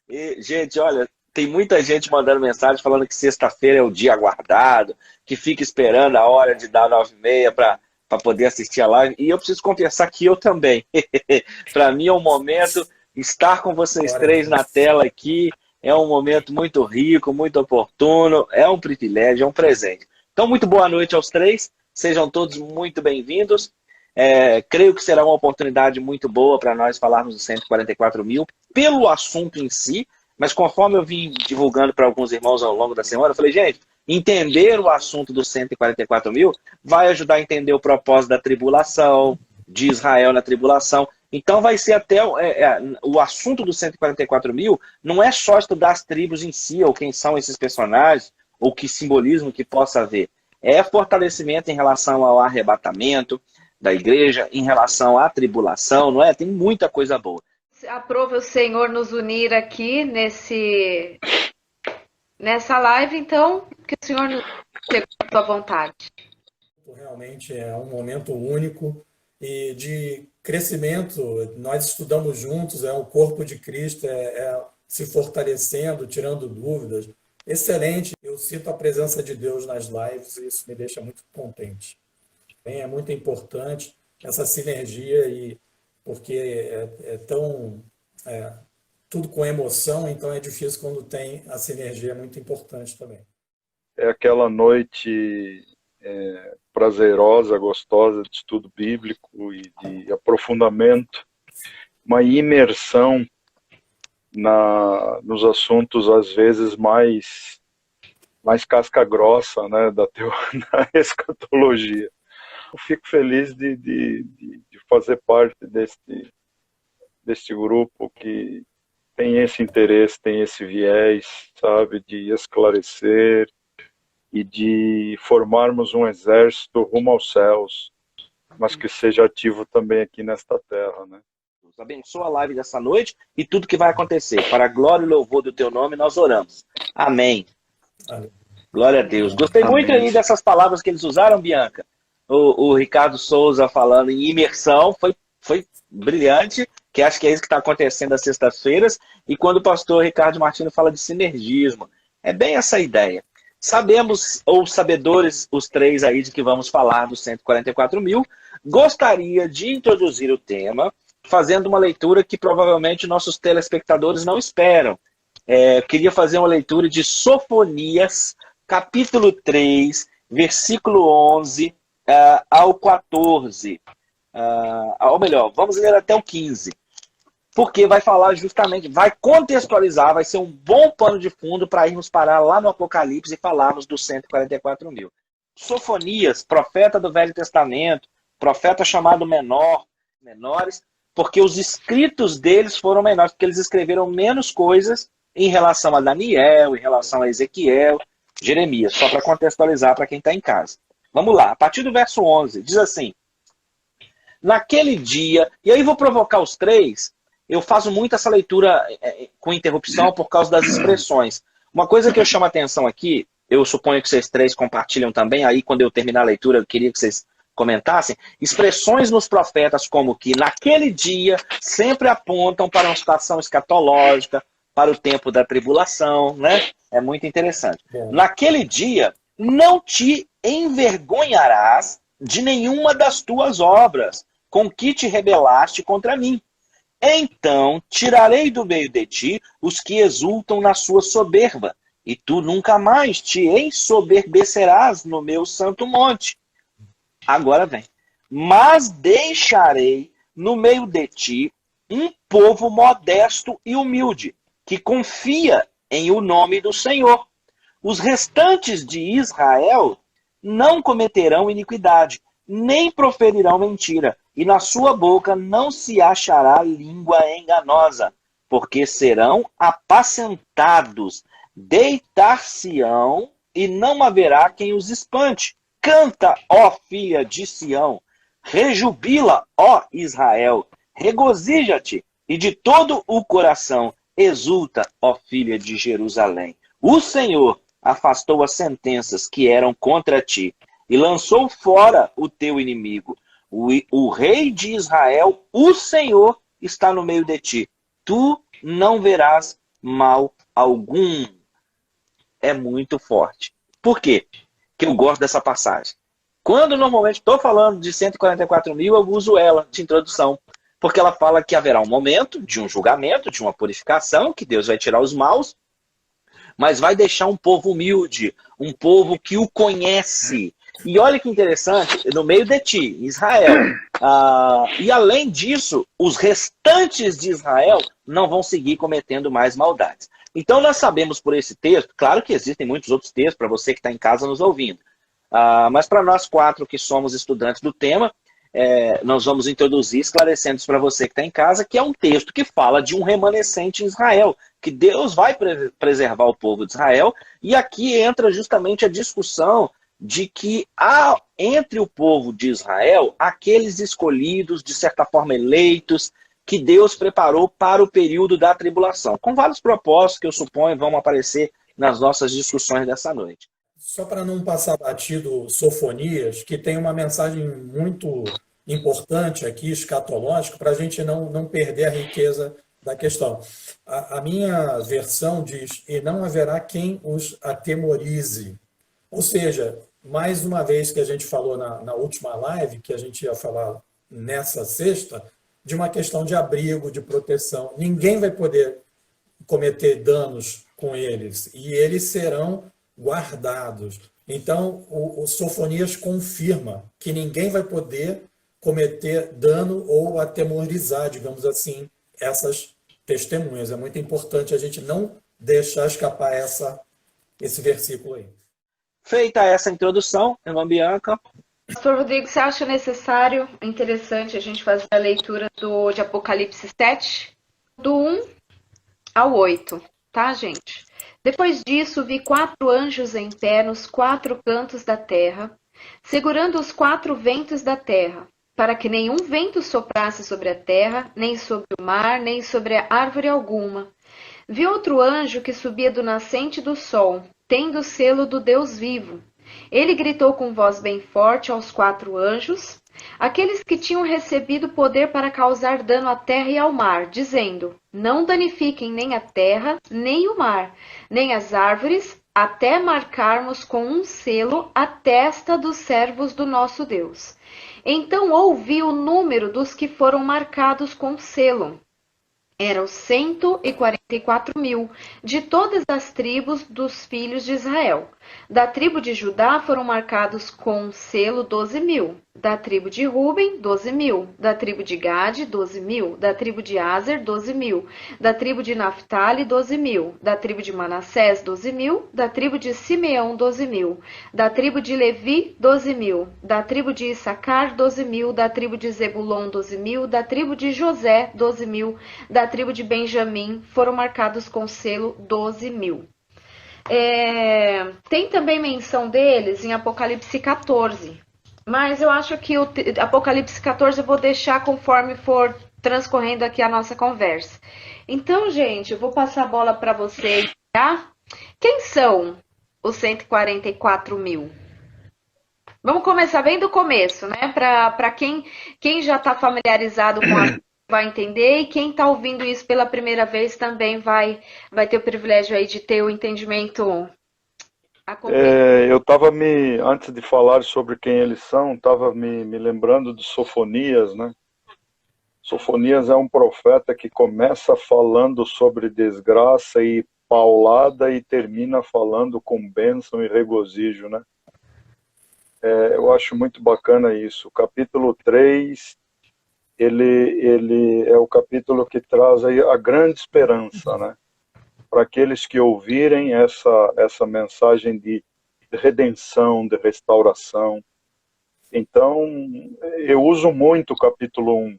E, gente, olha, tem muita gente mandando mensagem falando que sexta-feira é o dia aguardado, que fica esperando a hora de dar 9h30 para poder assistir a live. E eu preciso confessar que eu também. Para mim é um momento, estar com vocês Glória a três na Deus. tela aqui é um momento muito rico, muito oportuno, é um privilégio, é um presente. Então, muito boa noite aos três, sejam todos muito bem-vindos. Creio que será uma oportunidade muito boa para nós falarmos dos 144 mil, pelo assunto em si, mas conforme eu vim divulgando para alguns irmãos ao longo da semana, eu falei, gente, entender o assunto dos 144 mil vai ajudar a entender o propósito da tribulação, de Israel na tribulação. Então vai ser até o assunto dos 144 mil, não é só estudar as tribos em si, ou quem são esses personagens, ou que simbolismo que possa haver. É fortalecimento em relação ao arrebatamento da igreja, em relação à tribulação, não é? Tem muita coisa boa. Aprove o Senhor nos unir aqui nessa live, então, que o Senhor nos chegou à sua vontade. Realmente é um momento único e de crescimento. Nós estudamos juntos, é o corpo de Cristo, se fortalecendo, tirando dúvidas. Excelente. Eu sinto a presença de Deus nas lives e isso me deixa muito contente. É muito importante essa sinergia, porque tudo com emoção, então é difícil quando tem a sinergia, é muito importante também. É aquela noite prazerosa, gostosa de estudo bíblico e de aprofundamento, uma imersão nos assuntos às vezes mais casca grossa, né, da escatologia. Eu fico feliz de fazer parte deste grupo que tem esse interesse, tem esse viés, sabe, de esclarecer e de formarmos um exército rumo aos céus, mas que seja ativo também aqui nesta terra, né? Deus abençoa a live dessa noite e tudo que vai acontecer. Para a glória e louvor do teu nome, nós oramos. Amém. Amém. Glória a Deus. Gostei muito aí dessas palavras que eles usaram, Bianca. O Ricardo Souza falando em imersão, foi brilhante, que acho que é isso que está acontecendo às sextas-feiras, e quando o pastor Ricardo Martino fala de sinergismo, é bem essa ideia. Sabemos, ou sabedores, os três aí de que vamos falar dos 144 mil, gostaria de introduzir o tema, fazendo uma leitura que provavelmente nossos telespectadores não esperam. Queria fazer uma leitura de Sofonias, capítulo 3, versículo 11 ao 14. Ou melhor, vamos ler até o 15. Porque vai falar justamente, vai contextualizar, vai ser um bom pano de fundo para irmos parar lá no Apocalipse e falarmos dos 144 mil. Sofonias, profeta do Velho Testamento, profeta chamado menores, porque os escritos deles foram menores, porque eles escreveram menos coisas em relação a Daniel, em relação a Ezequiel, Jeremias, só para contextualizar para quem está em casa. Vamos lá, a partir do verso 11, diz assim: naquele dia, e aí vou provocar os três, eu faço muito essa leitura com interrupção por causa das expressões. Uma coisa que eu chamo a atenção aqui, eu suponho que vocês três compartilham também, aí quando eu terminar a leitura eu queria que vocês comentassem, expressões nos profetas como que naquele dia sempre apontam para uma situação escatológica, para o tempo da tribulação, né? É muito interessante. Naquele dia não te envergonharás de nenhuma das tuas obras, com que te rebelaste contra mim. Então tirarei do meio de ti os que exultam na sua soberba, e tu nunca mais te ensoberbecerás no meu santo monte. Agora vem. Mas deixarei no meio de ti um povo modesto e humilde, que confia em o nome do Senhor. Os restantes de Israel não cometerão iniquidade, nem proferirão mentira, e na sua boca não se achará língua enganosa, porque serão apacentados, deitar-se-ão, e não haverá quem os espante. Canta, ó filha de Sião, rejubila, ó Israel, regozija-te, e de todo o coração exulta, ó filha de Jerusalém. O Senhor afastou as sentenças que eram contra ti, e lançou fora o teu inimigo. O rei de Israel, o Senhor, está no meio de ti. Tu não verás mal algum. É muito forte. Por quê que eu gosto dessa passagem? Quando normalmente estou falando de 144 mil, eu uso ela de introdução. Porque ela fala que haverá um momento de um julgamento, de uma purificação, que Deus vai tirar os maus, mas vai deixar um povo humilde, um povo que o conhece. E olha que interessante, no meio de ti, Israel. E além disso, os restantes de Israel não vão seguir cometendo mais maldades. Então nós sabemos por esse texto, claro que existem muitos outros textos para você que está em casa nos ouvindo, mas para nós 4 que somos estudantes do tema, nós vamos introduzir, esclarecendo isso para você que está em casa, que é um texto que fala de um remanescente em Israel, que Deus vai preservar o povo de Israel, e aqui entra justamente a discussão de que há entre o povo de Israel aqueles escolhidos, de certa forma eleitos, que Deus preparou para o período da tribulação, com vários propósitos que eu suponho vão aparecer nas nossas discussões dessa noite. Só para não passar batido Sofonias, que tem uma mensagem muito importante aqui, escatológica, para a gente não perder a riqueza da questão. A minha versão diz, e não haverá quem os atemorize. Ou seja, mais uma vez que a gente falou na última live, que a gente ia falar nessa sexta, de uma questão de abrigo, de proteção. Ninguém vai poder cometer danos com eles, e eles serão guardados. Então, o Sofonias confirma que ninguém vai poder cometer dano ou atemorizar, digamos assim, essas testemunhas. É muito importante a gente não deixar escapar esse versículo aí. Feita essa introdução, irmã Bianca. Pastor Rodrigo, você acha necessário, interessante a gente fazer a leitura de Apocalipse 7, do 1 ao 8, tá, gente? Depois disso, vi 4 anjos em pé nos 4 cantos da terra, segurando os 4 ventos da terra, para que nenhum vento soprasse sobre a terra, nem sobre o mar, nem sobre a árvore alguma. Vi outro anjo que subia do nascente do sol, tendo o selo do Deus vivo. Ele gritou com voz bem forte aos 4 anjos, aqueles que tinham recebido poder para causar dano à terra e ao mar, dizendo: não danifiquem nem a terra, nem o mar, nem as árvores, até marcarmos com um selo a testa dos servos do nosso Deus. Então ouvi o número dos que foram marcados com selo. Eram 144 mil, de todas as tribos dos filhos de Israel. Da tribo de Judá foram marcados com selo 12 mil. Da tribo de Ruben, 12 mil. Da tribo de Gade, 12 mil. Da tribo de Aser, 12 mil. Da tribo de Naphtali, 12 mil. Da tribo de Manassés, 12 mil. Da tribo de Simeão, 12 mil. Da tribo de Levi, 12 mil. Da tribo de Issacar, 12 mil. Da tribo de Zebulon, 12 mil. Da tribo de José, 12 mil. Da tribo de Benjamim foram marcados com selo 12 mil. Tem também menção deles em Apocalipse 14, mas eu acho que o Apocalipse 14 eu vou deixar conforme for transcorrendo aqui a nossa conversa. Então, gente, eu vou passar a bola para vocês, tá? Quem são os 144 mil? Vamos começar bem do começo, né? Para quem já está familiarizado com a vai entender, e quem está ouvindo isso pela primeira vez também vai ter o privilégio aí de ter o entendimento. Eu estava antes de falar sobre quem eles são, estava me lembrando de Sofonias, né? Sofonias é um profeta que começa falando sobre desgraça e paulada e termina falando com bênção e regozijo, né? Eu acho muito bacana isso. O capítulo 3, ele é o capítulo que traz aí a grande esperança, né? Para aqueles que ouvirem essa mensagem de redenção, de restauração. Então, eu uso muito o capítulo 1.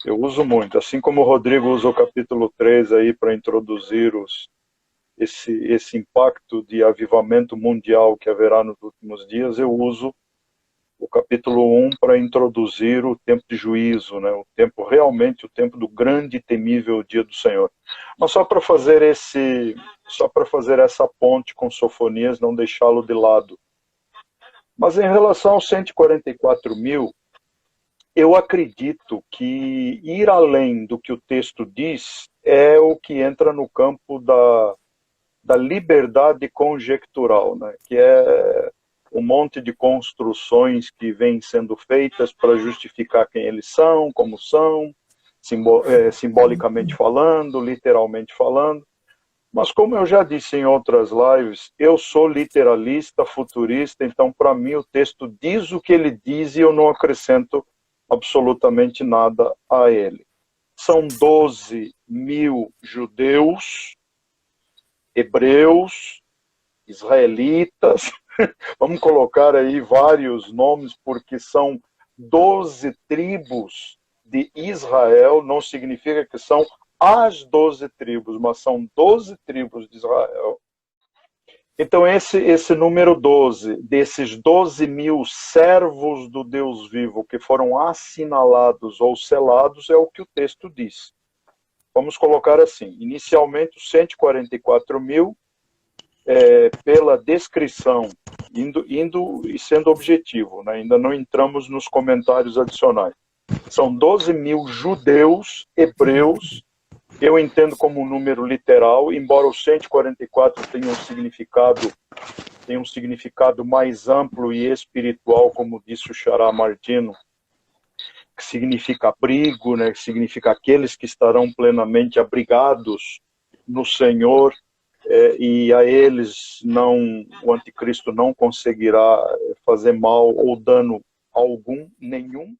Eu uso muito, assim como o Rodrigo usa o capítulo 3 aí para introduzir esse impacto de avivamento mundial que haverá nos últimos dias, eu uso o capítulo 1 para introduzir o tempo de juízo, né? Realmente o tempo do grande e temível dia do Senhor. Mas só para fazer essa ponte com Sofonias, não deixá-lo de lado. Mas em relação aos 144 mil, eu acredito que ir além do que o texto diz é o que entra no campo da liberdade conjectural, né? Que é um monte de construções que vêm sendo feitas para justificar quem eles são, como são, simbolicamente falando, literalmente falando. Mas como eu já disse em outras lives, eu sou literalista, futurista, então para mim o texto diz o que ele diz e eu não acrescento absolutamente nada a ele. São 12 mil judeus, hebreus, israelitas, vamos colocar aí vários nomes, porque são 12 tribos de Israel, não significa que são as 12 tribos, mas são 12 tribos de Israel. Então esse número 12, desses 12 mil servos do Deus vivo que foram assinalados ou selados, é o que o texto diz. Vamos colocar assim, inicialmente os 144 mil, pela descrição, indo e sendo objetivo, né? Ainda não entramos nos comentários adicionais. São 12 mil judeus, hebreus, eu entendo como um número literal, embora os 144 tenham um significado mais amplo e espiritual, como disse o Xará Martino, que significa abrigo, né? Que significa aqueles que estarão plenamente abrigados no Senhor, e a eles o anticristo não conseguirá fazer mal ou dano algum, nenhum.